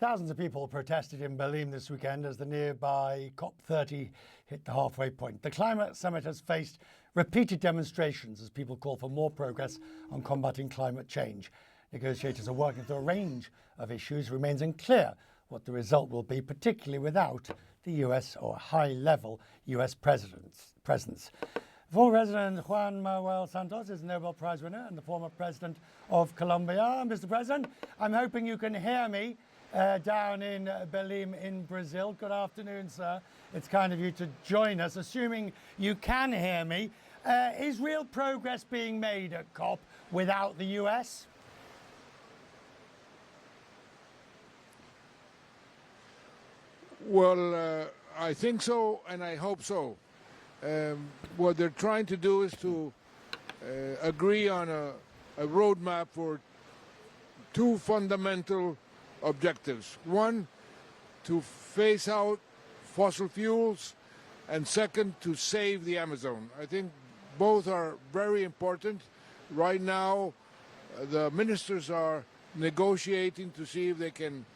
Thousands of people protested in Berlin this weekend as the nearby COP30 hit the halfway point. The climate summit has faced repeated demonstrations as people call for more progress on combating climate change. Negotiators are working through a range of issues. It remains unclear what the result will be, particularly without the US or a high-level US presence. Former President Juan Manuel Santos is a Nobel Prize winner and the former president of Colombia. Mr. President, I'm hoping you can hear me down in Belém in Brazil. Good afternoon, sir. It's kind of you to join us. Assuming you can hear me, is real progress being made at COP without the US? Well, I think so, and I hope so. What they're trying to do is to agree on a roadmap for two fundamental objectives. One, to phase out fossil fuels, and second, to save the Amazon. I think both are very important. Right now, the ministers are negotiating to see if they can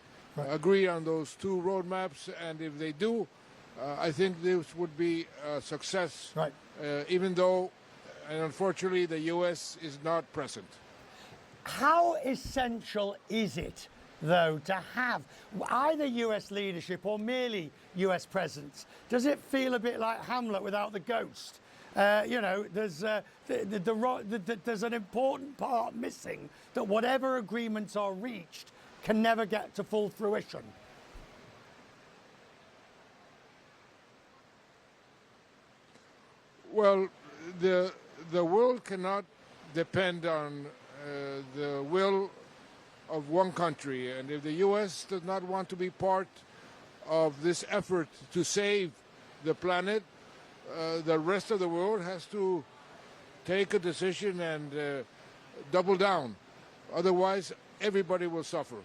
agree on those two roadmaps, and if they do, I think this would be a success, even though, and unfortunately, the U.S. is not present. How essential is it, though, to have either US leadership or merely US presence? Does it feel a bit like Hamlet without the ghost? You know, there's an important part missing, that whatever agreements are reached can never get to full fruition. Well, the world cannot depend on the will of one country, and if the U.S. does not want to be part of this effort to save the planet, the rest of the world has to take a decision and double down. Otherwise, everybody will suffer.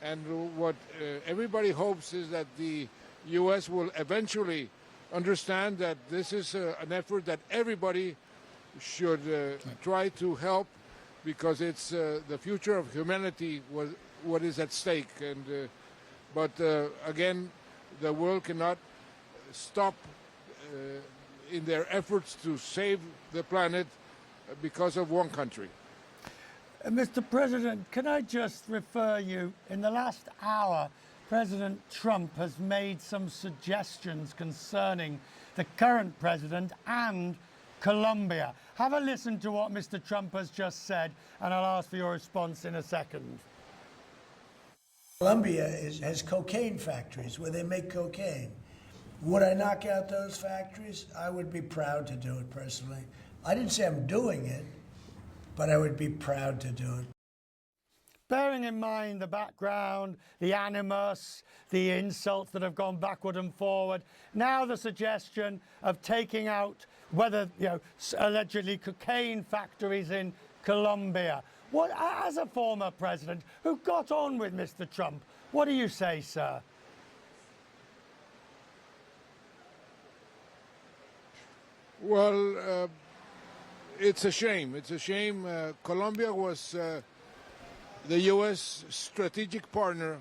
And what everybody hopes is that the U.S. will eventually understand that this is an effort that everybody should try to help, because it's the future of humanity what is at stake. And but again, the world cannot stop in their efforts to save the planet because of one country. Mr. President, can I just refer you, in the last hour, President Trump has made some suggestions concerning the current president and Colombia. Have a listen to what Mr. Trump has just said, and I'll ask for your response in a second. Colombia has cocaine factories where they make cocaine. Would I knock out those factories? I would be proud to do it personally. I didn't say I'm doing it, but I would be proud to do it. Bearing in mind the background, the animus, the insults that have gone backward and forward, now the suggestion of taking out whether, allegedly cocaine factories in Colombia. What, as a former president who got on with Mr. Trump, what do you say, sir? Well, it's a shame. It's a shame. Colombia was the U.S. strategic partner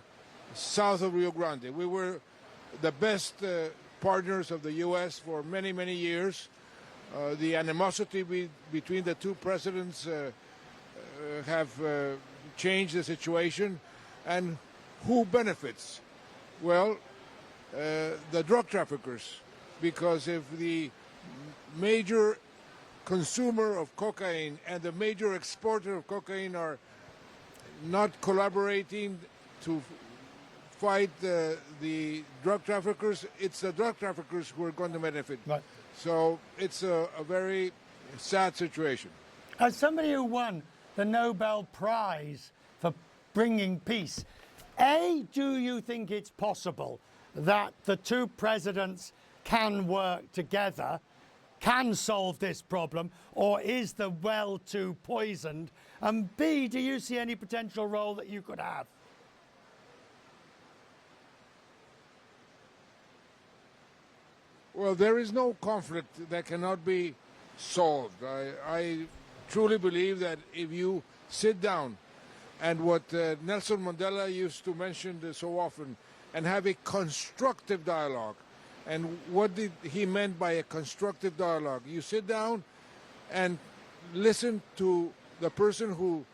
south of Rio Grande. We were the best partners of the U.S. for many, many years. The animosity between the two presidents have changed the situation. And who benefits? Well, the drug traffickers, because if the major consumer of cocaine and the major exporter of cocaine are not collaborating to fight the drug traffickers, it's the drug traffickers who are going to benefit. Right. So it's a very sad situation. As somebody who won the Nobel Prize for bringing peace, do you think it's possible that the two presidents can work together, can solve this problem, or is the well too poisoned? And B, do you see any potential role that you could have? Well, there is no conflict that cannot be solved. I truly believe that if you sit down and what Nelson Mandela used to mention so often, and have a constructive dialogue. And what did he meant by a constructive dialogue? You sit down and listen to the person who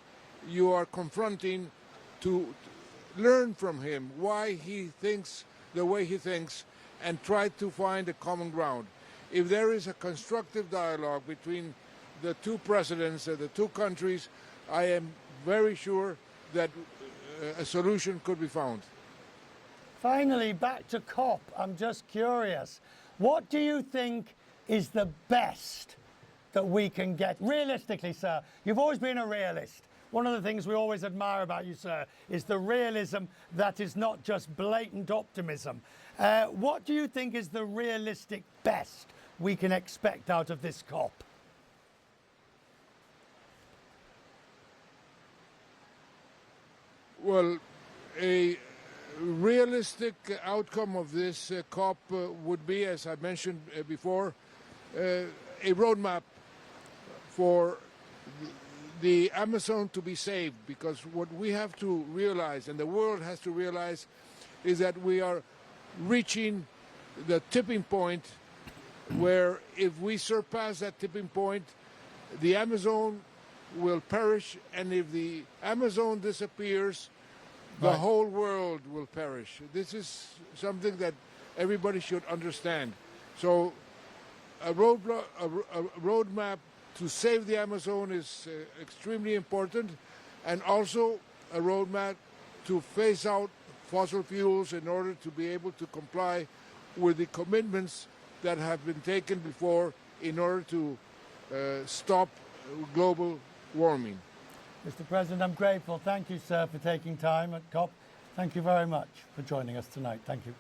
you are confronting, to learn from him why he thinks the way he thinks, and try to find a common ground. If there is a constructive dialogue between the two presidents of the two countries, I am very sure that a solution could be found. Finally, back to COP. I'm just curious. What do you think is the best that we can get? Realistically, sir, you've always been a realist. One of the things we always admire about you, sir, is the realism that is not just blatant optimism. What do you think is the realistic best we can expect out of this COP? Well, a realistic outcome of this COP would be, as I mentioned before, a roadmap for the Amazon to be saved, because what we have to realize, and the world has to realize, is that we are reaching the tipping point where if we surpass that tipping point, the Amazon will perish, and if the Amazon disappears, the whole world will perish. This is something that everybody should understand. So a roadmap to save the Amazon is extremely important, and also a roadmap to phase out fossil fuels in order to be able to comply with the commitments that have been taken before in order to stop global warming. Mr. President, I'm grateful. Thank you, sir, for taking time at COP. Thank you very much for joining us tonight. Thank you.